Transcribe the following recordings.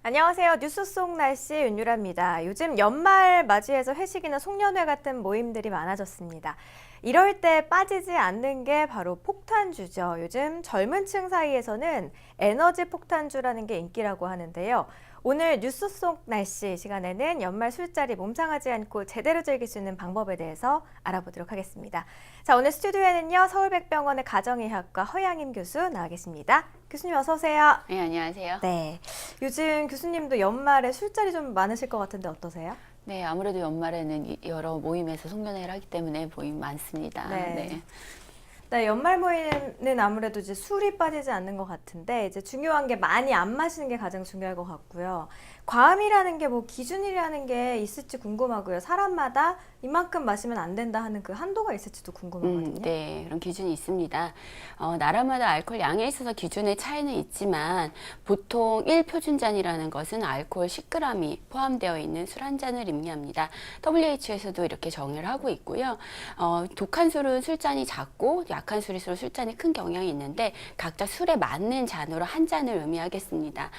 안녕하세요. 뉴스 속 날씨 윤유라입니다. 요즘 연말 맞이해서 회식이나 송년회 같은 모임들이 많아졌습니다. 이럴 때 빠지지 않는 게 바로 폭탄주죠. 요즘 젊은 층 사이에서는 에너지 폭탄주라는 게 인기라고 하는데요. 오늘 뉴스 속 날씨 시간에는 연말 술자리 몸상하지 않고 제대로 즐길 수 있는 방법에 대해서 알아보도록 하겠습니다. 자, 오늘 스튜디오에는요, 서울백병원의 가정의학과 허양임 교수 나와 계십니다. 교수님 어서 오세요. 네, 안녕하세요. 네, 요즘 교수님도 연말에 술자리 좀 많으실 것 같은데 어떠세요? 네, 아무래도 연말에는 여러 모임에서 송년회를 하기 때문에 모임 많습니다. 네. 네, 연말 모임은 아무래도 이제 술이 빠지지 않는 것 같은데 이제 중요한 게 많이 안 마시는 게 가장 중요할 것 같고요. 과음이라는 게 뭐 기준이라는 게 있을지 궁금하고요. 사람마다 이만큼 마시면 안 된다 하는 그 한도가 있을지도 궁금하거든요. 네, 그런 기준이 있습니다. 나라마다 알코올 양에 있어서 기준의 차이는 있지만 보통 1표준잔이라는 것은 알코올 10g이 포함되어 있는 술 한 잔을 의미합니다. WHO에서도 이렇게 정의를 하고 있고요. 독한 술은 술잔이 작고 약한 술일수록 술잔이 큰 경향이 있는데 각자 술에 맞는 잔으로 한 잔을 의미하겠습니다.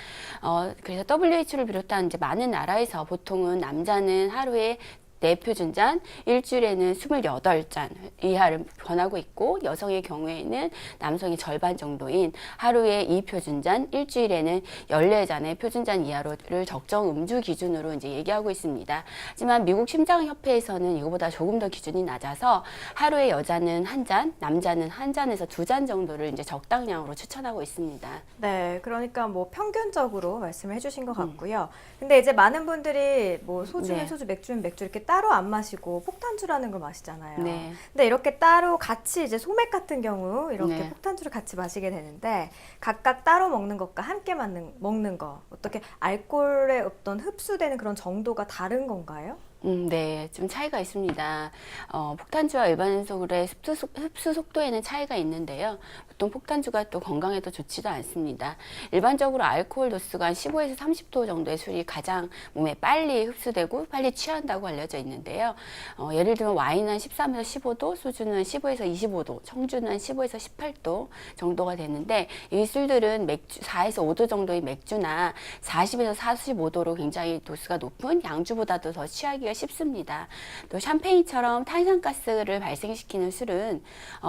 그래서 WHO를 비롯한 이제 많은 나라에서 보통은 남자는 하루에 4표준잔, 일주일에는 28잔 이하를 권하고 있고 여성의 경우에는 남성의 절반 정도인 하루에 2표준잔, 일주일에는 14잔의 표준잔 이하로를 적정 음주 기준으로 이제 얘기하고 있습니다. 하지만 미국 심장협회에서는 이거보다 조금 더 기준이 낮아서 하루에 여자는 한 잔, 남자는 한 잔에서 2잔 정도를 이제 적당량으로 추천하고 있습니다. 네, 그러니까 뭐 평균적으로 말씀을 해주신 것 같고요. 근데 이제 많은 분들이 뭐 소주는 네. 소주, 맥주는 맥주 이렇게 따로 안 마시고 폭탄주라는 걸 마시잖아요. 네. 근데 이렇게 따로 같이 이제 소맥 같은 경우 이렇게 네. 폭탄주를 같이 마시게 되는데 각각 따로 먹는 것과 함께 먹는 거 어떻게 알코올의 어떤 흡수되는 그런 정도가 다른 건가요? 네, 좀 차이가 있습니다. 폭탄주와 일반 술의 흡수 속도에는 차이가 있는데요. 보통 폭탄주가 또 건강에도 좋지도 않습니다. 일반적으로 알코올 도수가 한 15에서 30도 정도의 술이 가장 몸에 빨리 흡수되고 빨리 취한다고 알려져 있는데요. 예를 들면 와인은 한 13에서 15도, 소주는 15에서 25도, 청주는 한 15에서 18도 정도가 되는데 이 술들은 맥주 4에서 5도 정도의 맥주나 40에서 45도로 굉장히 도수가 높은 양주보다도 더 취하기가 쉽습니다. 또 샴페인처럼 탄산가스를 발생시키는 술은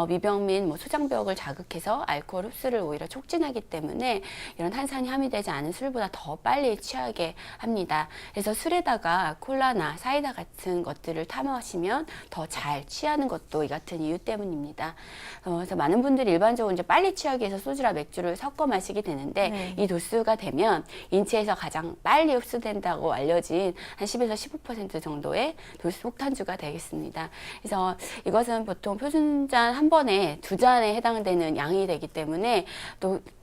미병 및 소장벽을 자극해서 알코올 흡수를 오히려 촉진하기 때문에 이런 탄산이 함유되지 않은 술보다 더 빨리 취하게 합니다. 그래서 술에다가 콜라나 사이다 같은 것들을 타 마시면 더 잘 취하는 것도 이 같은 이유 때문입니다. 그래서 많은 분들이 일반적으로 이제 빨리 취하기 위해서 소주나 맥주를 섞어 마시게 되는데 이 도수가 되면 인체에서 가장 빨리 흡수된다고 알려진 한 10에서 15% 정도의 도수 폭탄주가 되겠습니다. 그래서 이것은 보통 표준잔 한 번에 2잔에 해당되는 양이 되기 때문에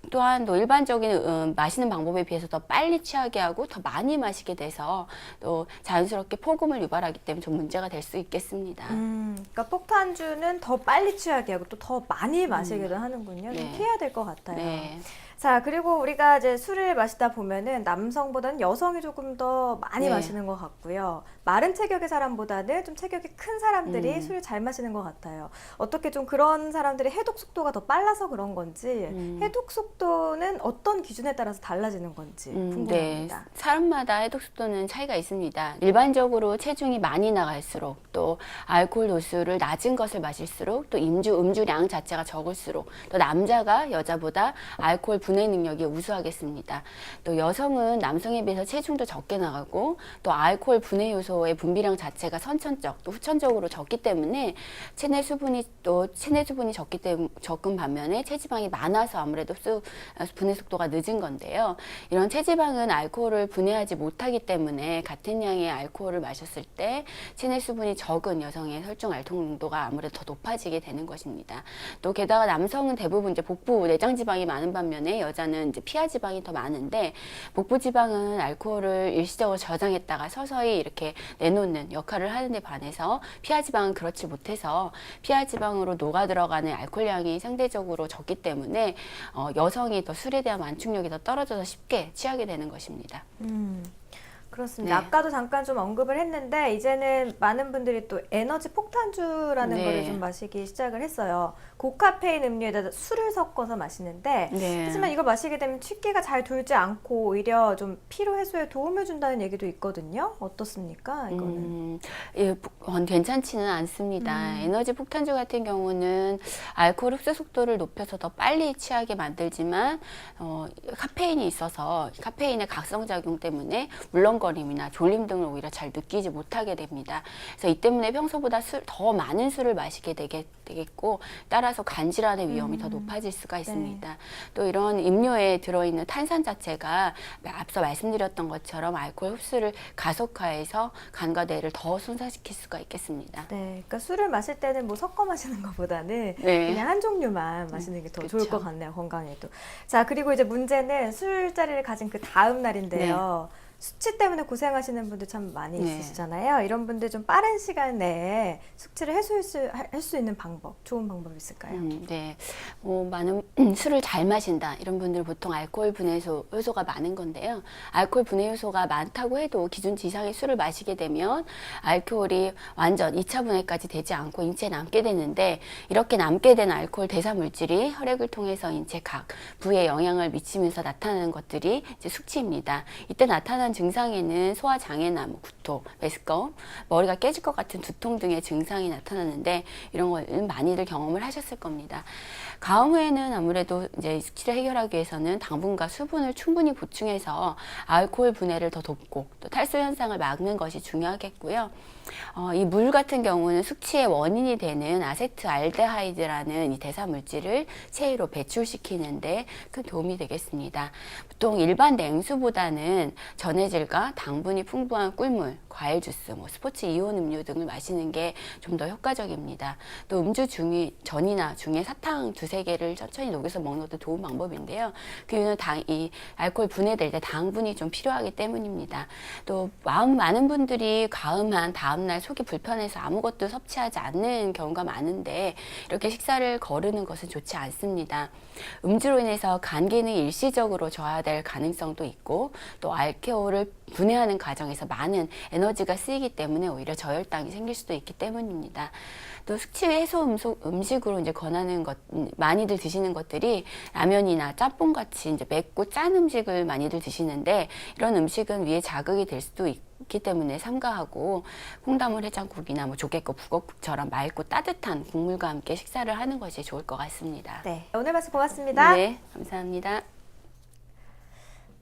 또한 일반적인 마시는 방법에 비해서 더 빨리 취하게 하고 더 많이 마시게 돼서 또 자연스럽게 폭음을 유발하기 때문에 좀 문제가 될 수 있겠습니다. 그러니까 폭탄주는 더 빨리 취하게 하고 또 더 많이 마시기도 하는군요. 좀 네. 피해야 될 것 같아요. 네. 자, 그리고 우리가 이제 술을 마시다 보면은 남성보다는 여성이 조금 더 많이 네. 마시는 것 같고요. 마른 체격의 사람보다는 좀 체격이 큰 사람들이 술을 잘 마시는 것 같아요. 어떻게 좀 그런 사람들이 해독 속도가 더 빨라서 그런 건지, 해독 속도는 어떤 기준에 따라서 달라지는 건지 궁금합니다. 네. 사람마다 해독 속도는 차이가 있습니다. 일반적으로 체중이 많이 나갈수록 또 알코올 도수를 낮은 것을 마실수록 또 음주량 자체가 적을수록 또 남자가 여자보다 알코올 분해 능력이 우수하겠습니다. 또 여성은 남성에 비해서 체중도 적게 나가고 또 알코올 분해 요소의 분비량 자체가 선천적 또 후천적으로 적기 때문에 체내 수분이 적은 반면에 체지방이 많아서 아무래도 분해 속도가 늦은 건데요. 이런 체지방은 알코올을 분해하지 못하기 때문에 같은 양의 알코올을 마셨을 때 체내 수분이 적은 여성의 혈중 알코올 농도가 아무래도 더 높아지게 되는 것입니다. 또 게다가 남성은 대부분 이제 복부 내장 지방이 많은 반면에 여자는 이제 피하 지방이 더 많은데 복부 지방은 알코올을 일시적으로 저장했다가 서서히 이렇게 내놓는 역할을 하는 데 반해서 피하 지방은 그렇지 못해서 피하 지방으로 녹아 들어가는 알코올량이 상대적으로 적기 때문에 여성이 더 술에 대한 완충력이 더 떨어져서 쉽게 취하게 되는 것입니다. 그렇습니다. 네. 아까도 잠깐 좀 언급을 했는데 이제는 많은 분들이 또 에너지 폭탄주라는 네. 거를 좀 마시기 시작을 했어요. 고카페인 음료에다 술을 섞어서 마시는데 네. 하지만 이걸 마시게 되면 취기가 잘 돌지 않고 오히려 좀 피로 해소에 도움을 준다는 얘기도 있거든요. 어떻습니까? 이거는. 예, 괜찮지는 않습니다. 에너지 폭탄주 같은 경우는 알코올 흡수 속도를 높여서 더 빨리 취하게 만들지만 카페인이 있어서 카페인의 각성작용 때문에 물렁거림이나 졸림 등을 오히려 잘 느끼지 못하게 됩니다. 그래서 이 때문에 평소보다 더 많은 술을 마시게 되겠고 따라서 간질환의 위험이 더 높아질 수가 있습니다. 또 이런 음료에 들어있는 탄산 자체가 앞서 말씀드렸던 것처럼 알코올 흡수를 가속화해서 간과 뇌를 더 손상시킬 수가 있겠습니다. 네, 그러니까 술을 마실 때는 뭐 섞어 마시는 것보다는 네. 그냥 한 종류만 마시는 게 더 좋을 그쵸. 것 같네요, 건강에도. 자, 그리고 이제 문제는 술자리를 가진 그 다음 날인데요. 숙취 때문에 고생하시는 분들 참 많이 네. 있으시잖아요. 이런 분들 좀 빠른 시간 내에 숙취를 할 수 있는 방법, 좋은 방법이 있을까요? 네. 많은 술을 잘 마신다. 이런 분들 보통 알코올 분해 요소가 많은 건데요. 알코올 분해 요소가 많다고 해도 기준치 이상의 술을 마시게 되면 알코올이 완전 2차 분해까지 되지 않고 인체에 남게 되는데 이렇게 남게 된 알코올 대사 물질이 혈액을 통해서 인체 각 부에 영향을 미치면서 나타나는 것들이 이제 숙취입니다. 이때 나타나는 증상에는 소화장애나 구토, 메스꺼움, 머리가 깨질 것 같은 두통 등의 증상이 나타나는데 이런 걸 많이들 경험을 하셨을 겁니다. 가음 후에는 아무래도 이제 숙취를 해결하기 위해서는 당분과 수분을 충분히 보충해서 알코올 분해를 더 돕고 또 탈수 현상을 막는 것이 중요하겠고요. 이 물 같은 경우는 숙취의 원인이 되는 아세트알데하이드라는 이 대사 물질을 체외로 배출시키는데 큰 도움이 되겠습니다. 보통 일반 냉수보다는 전해질과 당분이 풍부한 꿀물, 과일 주스, 스포츠 이온 음료 등을 마시는 게 좀 더 효과적입니다. 또 음주 전이나 중에 사탕 두세 개를 천천히 녹여서 먹는 것도 좋은 방법인데요. 그 이유는 이 알코올 분해될 때 당분이 좀 필요하기 때문입니다. 또 많은 분들이 가음한 다음날 속이 불편해서 아무것도 섭취하지 않는 경우가 많은데 이렇게 식사를 거르는 것은 좋지 않습니다. 음주로 인해서 간 기능이 일시적으로 저하될 가능성도 있고 또 알코올을 분해하는 과정에서 많은 에너지가 쓰이기 때문에 오히려 저혈당이 생길 수도 있기 때문입니다. 또 숙취 해소 음식으로 이제 권하는 많이들 드시는 것들이 라면이나 짬뽕 같이 이제 맵고 짠 음식을 많이들 드시는데 이런 음식은 위에 자극이 될 수도 있기 때문에 삼가하고 콩나물 해장국이나 조개국, 북어국처럼 맑고 따뜻한 국물과 함께 식사를 하는 것이 좋을 것 같습니다. 네, 오늘 말씀 고맙습니다. 네, 감사합니다.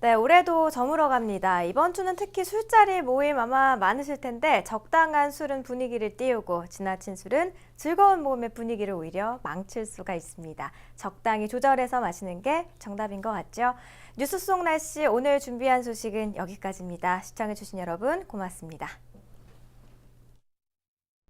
네, 올해도 저물어 갑니다. 이번 주는 특히 술자리 모임 아마 많으실 텐데 적당한 술은 분위기를 띄우고 지나친 술은 즐거운 모임의 분위기를 오히려 망칠 수가 있습니다. 적당히 조절해서 마시는 게 정답인 것 같죠? 뉴스 속 날씨 오늘 준비한 소식은 여기까지입니다. 시청해주신 여러분 고맙습니다.